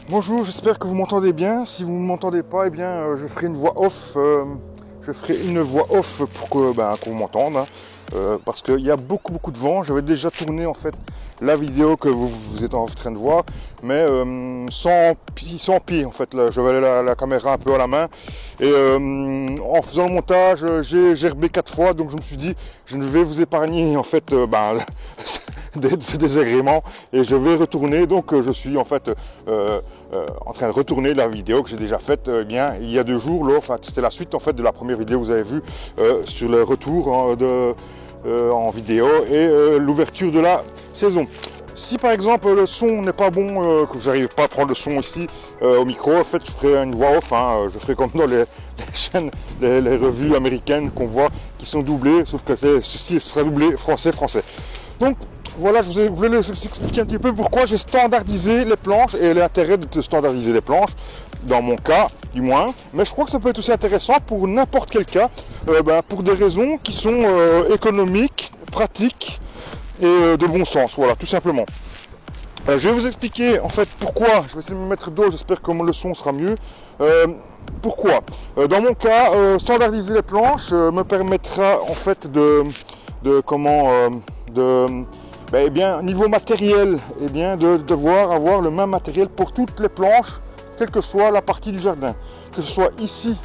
Bonjour, j'espère que vous m'entendez bien. Si vous ne m'entendez pas, eh bien, je ferai une voix off. Je ferai une voix off pour qu'on m'entende, hein. Parce qu'il y a beaucoup de vent. J'avais déjà tourné en fait la vidéo que vous êtes en train de voir, mais sans pied en fait. Là, j'avais la caméra un peu à la main et en faisant le montage, j'ai gerbé 4 fois, donc je me suis dit je ne vais vous épargner en fait ces désagréments et je vais retourner. Donc je suis en fait en train de retourner la vidéo que j'ai déjà faite bien il y a 2 jours. Là, enfin, c'était la suite en fait de la première vidéo que vous avez vue sur le retour en vidéo et l'ouverture de la saison. Si par exemple le son n'est pas bon, que j'arrive pas à prendre le son ici au micro, en fait je ferai une voix off, hein, je ferai comme dans les chaînes, les revues américaines qu'on voit qui sont doublées, sauf que ceci sera doublé français. Donc voilà, je voulais vous expliquer un petit peu pourquoi j'ai standardisé les planches et l'intérêt de standardiser les planches, dans mon cas du moins, mais je crois que ça peut être aussi intéressant pour n'importe quel cas, pour des raisons qui sont économiques, pratiques et de bon sens, voilà, tout simplement. Je vais vous expliquer en fait pourquoi. Je vais essayer de me mettre dos, j'espère que le son sera mieux. Pourquoi dans mon cas, standardiser les planches me permettra en fait niveau matériel, de devoir avoir le même matériel pour toutes les planches, quelle que soit la partie du jardin, que ce soit ici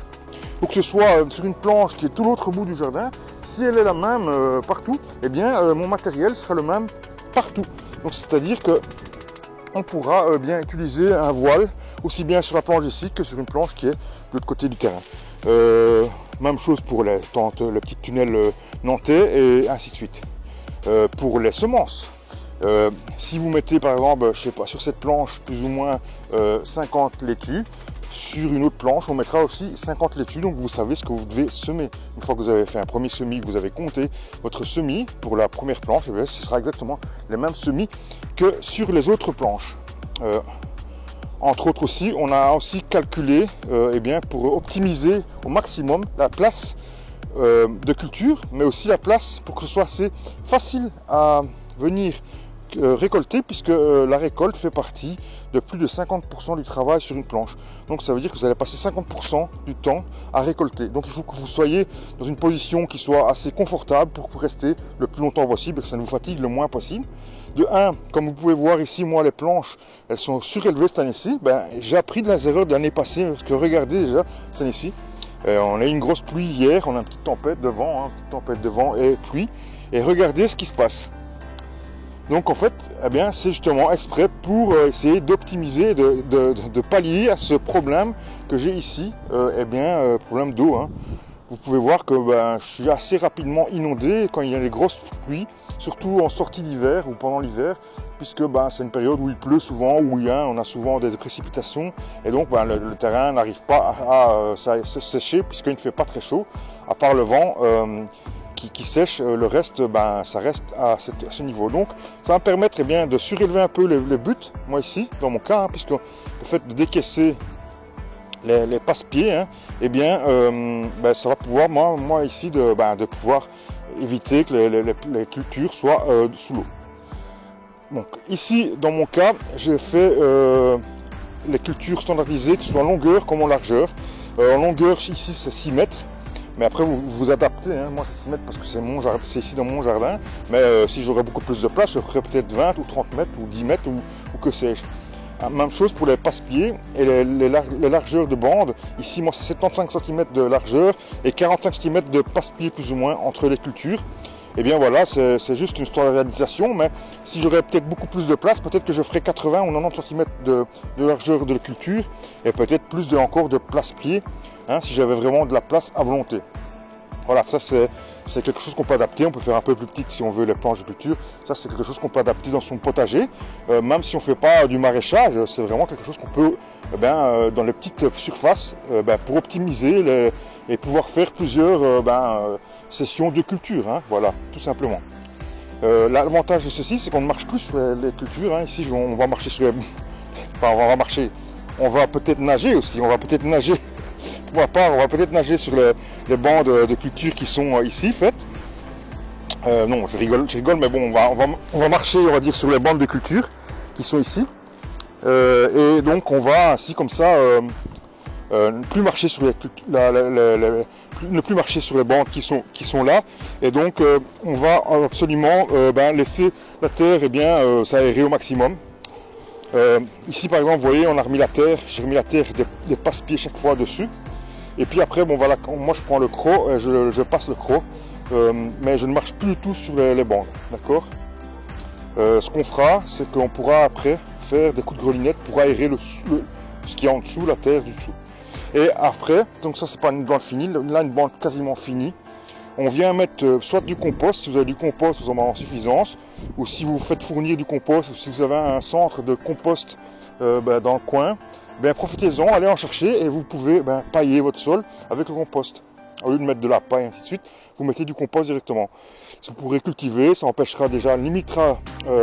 ou que ce soit sur une planche qui est tout l'autre bout du jardin. Si elle est la même partout, mon matériel sera le même partout. Donc c'est-à-dire que on pourra bien utiliser un voile aussi bien sur la planche ici que sur une planche qui est de l'autre côté du terrain. Même chose pour le petit tunnel nantais et ainsi de suite. Pour les semences, si vous mettez par exemple, je sais pas, sur cette planche plus ou moins 50 laitues, sur une autre planche on mettra aussi 50 laitues, donc vous savez ce que vous devez semer. Une fois que vous avez fait un premier semis, que vous avez compté votre semis pour la première planche, ce sera exactement les mêmes semis que sur les autres planches. Entre autres aussi, on a aussi calculé pour optimiser au maximum la place de culture, mais aussi la place pour que ce soit assez facile à venir récolter, puisque la récolte fait partie de plus de 50% du travail sur une planche. Donc ça veut dire que vous allez passer 50% du temps à récolter. Donc il faut que vous soyez dans une position qui soit assez confortable pour rester le plus longtemps possible et que ça ne vous fatigue le moins possible. De 1, comme vous pouvez voir ici, moi les planches, elles sont surélevées cette année-ci. J'ai appris de les erreurs de l'année passée, parce que regardez déjà cette année-ci. On a eu une grosse pluie hier, on a une petite tempête de vent, et pluie. Et regardez ce qui se passe. Donc en fait, c'est justement exprès pour essayer d'optimiser, de pallier à ce problème que j'ai ici, problème d'eau, hein. Vous pouvez voir que je suis assez rapidement inondé quand il y a les grosses pluies, surtout en sortie d'hiver ou pendant l'hiver, puisque c'est une période où il pleut souvent, où on a souvent des précipitations, et donc le terrain n'arrive pas à se sécher puisqu'il ne fait pas très chaud, à part le vent qui sèche, le reste ça reste à ce niveau. Donc ça va me permettre de surélever un peu les buts, moi ici, dans mon cas, hein, puisque le fait de décaisser les passe-pieds, hein, ça va pouvoir, moi ici, de pouvoir éviter que les cultures soient sous l'eau. Donc ici, dans mon cas, j'ai fait les cultures standardisées, que ce soit en longueur comme en largeur. En longueur, ici, c'est 6 mètres. Mais après, vous adaptez, hein. Moi, c'est 6 mètres parce que c'est ici dans mon jardin. Mais si j'aurais beaucoup plus de place, je ferais peut-être 20 ou 30 mètres ou 10 mètres ou que sais-je. Même chose pour les passe-pieds et les largeurs de bande. Ici, moi, c'est 75 cm de largeur et 45 cm de passe-pieds plus ou moins entre les cultures. C'est juste une standardisation, mais si j'aurais peut-être beaucoup plus de place, peut-être que je ferais 80 ou 90 cm de largeur de culture et peut-être plus encore de place-pied, hein, si j'avais vraiment de la place à volonté. Voilà, ça c'est quelque chose qu'on peut adapter. On peut faire un peu plus petit si on veut les planches de culture. Ça c'est quelque chose qu'on peut adapter dans son potager. Même si on ne fait pas du maraîchage, c'est vraiment quelque chose qu'on peut, dans les petites surfaces, pour optimiser et pouvoir faire plusieurs sessions de culture. Hein, voilà, tout simplement. L'avantage de ceci, c'est qu'on ne marche plus sur les cultures. Hein. Ici, on va marcher sur les... Enfin, on va peut-être nager aussi. On va peut-être nager... Pour ma part, on va peut-être nager sur les bandes de culture qui sont ici faites. Non, je rigole, mais bon, on va marcher, on va dire, sur les bandes de culture qui sont ici. Et donc on va ainsi comme ça ne plus marcher sur ne plus marcher sur les bandes qui sont là, et donc on va absolument laisser la terre s'aérer au maximum. Ici par exemple, vous voyez, on a remis la terre, j'ai remis la terre des passe-pieds chaque fois dessus, et puis après bon voilà, moi je prends le croc et je passe le croc, mais je ne marche plus du tout sur les bandes, d'accord. Ce qu'on fera, c'est qu'on pourra après faire des coups de grelinette pour aérer ce qui est en dessous, la terre du dessous. Et après, donc ça c'est pas une bande finie, là une bande quasiment finie, on vient mettre soit du compost, si vous avez du compost vous en avez en suffisance, ou si vous faites fournir du compost, ou si vous avez un centre de compost dans le coin, profitez-en, allez en chercher et vous pouvez pailler votre sol avec le compost. Au lieu de mettre de la paille et ainsi de suite, vous mettez du compost directement. Vous pourrez cultiver, ça empêchera déjà, limitera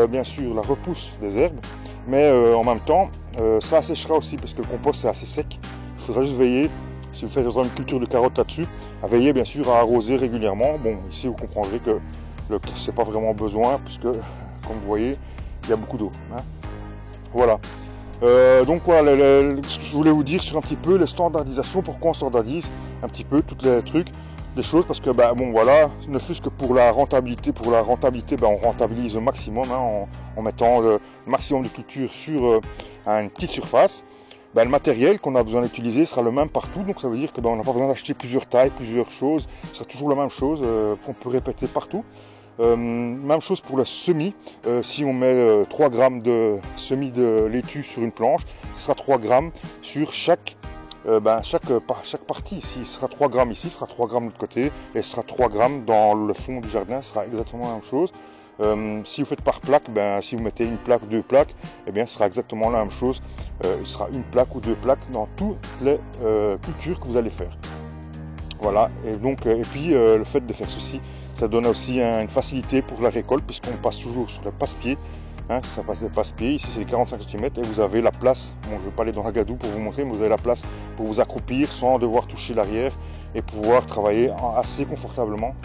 bien sûr la repousse des herbes, mais en même temps ça asséchera aussi parce que le compost c'est assez sec. Il faudra juste veiller, si vous faites une culture de carottes là-dessus, à veiller bien sûr à arroser régulièrement. Bon, ici vous comprendrez que c'est pas vraiment besoin puisque comme vous voyez il y a beaucoup d'eau, hein. Voilà. Donc voilà, ce que je voulais vous dire sur un petit peu les standardisations, pourquoi on standardise un petit peu tous les trucs, des choses, parce que bon voilà, ne fût-ce que pour la rentabilité, on rentabilise au maximum, hein, en mettant le maximum de culture sur une petite surface. Le matériel qu'on a besoin d'utiliser sera le même partout, donc ça veut dire que on n'a pas besoin d'acheter plusieurs tailles, plusieurs choses, ce sera toujours la même chose qu'on peut répéter partout. Même chose pour le semis, si on met 3 grammes de semis de laitue sur une planche, ce sera 3 grammes sur chaque partie. Ici, ce sera 3 grammes ici, ce sera 3 grammes de l'autre côté, et ce sera 3 grammes dans le fond du jardin, ce sera exactement la même chose. Si vous faites par plaque, si vous mettez une plaque ou 2 plaques, ce sera exactement la même chose. Il sera une plaque ou 2 plaques dans toutes les cultures que vous allez faire. Voilà, et donc puis le fait de faire ceci, ça donne aussi une facilité pour la récolte puisqu'on passe toujours sur le passe-pied. Hein, ça passe des passe-pieds, ici c'est les 45 cm et vous avez la place, bon je ne vais pas aller dans la gadoue pour vous montrer, mais vous avez la place pour vous accroupir sans devoir toucher l'arrière et pouvoir travailler assez confortablement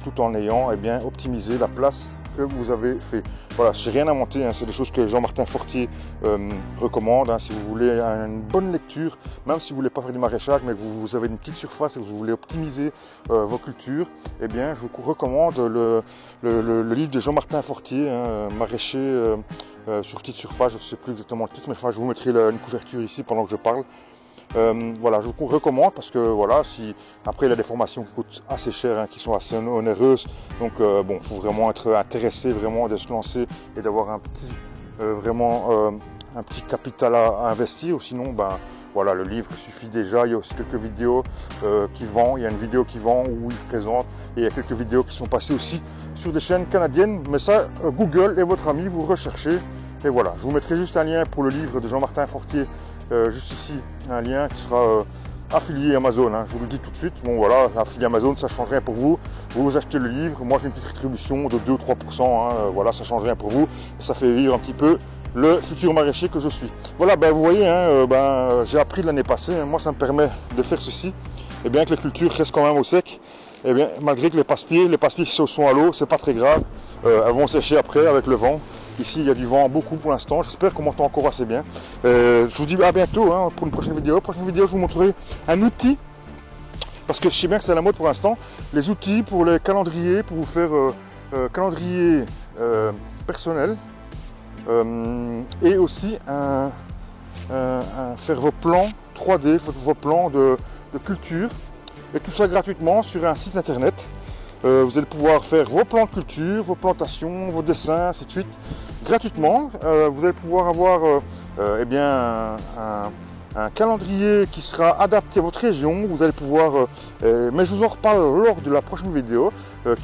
tout en ayant optimisé la place que vous avez fait. Voilà, je n'ai rien inventé, hein, c'est des choses que Jean-Martin Fortier recommande. Hein, si vous voulez une bonne lecture, même si vous ne voulez pas faire du maraîchage, mais que vous avez une petite surface et que vous voulez optimiser vos cultures, je vous recommande le livre de Jean-Martin Fortier, hein, maraîcher sur petite surface, je ne sais plus exactement le titre, mais enfin, je vous mettrai une couverture ici pendant que je parle. Voilà, je vous recommande parce que voilà, après il y a des formations qui coûtent assez cher, hein, qui sont assez onéreuses, donc bon, faut vraiment être intéressé vraiment de se lancer et d'avoir un petit capital à investir, ou sinon voilà, le livre suffit déjà. Il y a aussi quelques vidéos qui vendent, il y a une vidéo qui vend où il présente, et il y a quelques vidéos qui sont passées aussi sur des chaînes canadiennes, mais ça Google est votre ami, vous recherchez, et voilà, je vous mettrai juste un lien pour le livre de Jean-Martin Fortier. Juste ici, un lien qui sera affilié Amazon, hein, je vous le dis tout de suite. Bon voilà, affilié Amazon, ça ne change rien pour vous. Vous achetez le livre, moi j'ai une petite rétribution de 2 ou 3%, hein, voilà, ça ne change rien pour vous. Ça fait vivre un petit peu le futur maraîcher que je suis. Voilà, vous voyez, hein, j'ai appris de l'année passée, hein, moi ça me permet de faire ceci, et bien que les cultures restent quand même au sec, et bien malgré que les passe-pieds qui sont à l'eau, c'est pas très grave, elles vont sécher après avec le vent. Ici, il y a du vent beaucoup pour l'instant. J'espère qu'on m'entend encore assez bien. Je vous dis à bientôt, hein, pour une prochaine vidéo. Prochaine vidéo, je vous montrerai un outil. Parce que je sais bien que c'est à la mode pour l'instant. Les outils pour les calendriers, pour vous faire calendrier personnel. Et aussi faire vos plans 3D, vos plans de culture. Et tout ça gratuitement sur un site internet. Vous allez pouvoir faire vos plans de culture, vos plantations, vos dessins, ainsi de suite, gratuitement. Vous allez pouvoir avoir un calendrier qui sera adapté à votre région. Vous allez pouvoir, mais je vous en reparle lors de la prochaine vidéo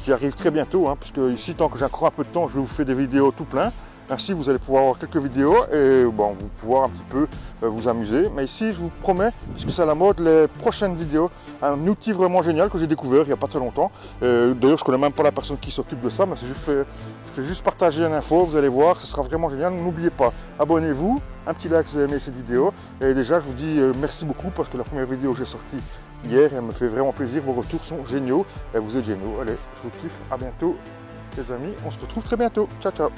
qui arrive très bientôt, hein, puisque ici, tant que j'ai encore un peu de temps, je vais vous faire des vidéos tout plein. Ainsi, vous allez pouvoir avoir quelques vidéos et vous pouvoir un petit peu vous amuser. Mais ici, je vous promets, puisque c'est à la mode, les prochaines vidéos, un outil vraiment génial que j'ai découvert il n'y a pas très longtemps. D'ailleurs, je ne connais même pas la personne qui s'occupe de ça, mais je fais juste partager une info, vous allez voir, ce sera vraiment génial. N'oubliez pas, abonnez-vous, un petit like si vous avez aimé cette vidéo. Et déjà, je vous dis merci beaucoup parce que la première vidéo que j'ai sortie hier, elle me fait vraiment plaisir. Vos retours sont géniaux et vous êtes géniaux. Allez, je vous kiffe, à bientôt les amis, on se retrouve très bientôt. Ciao, ciao.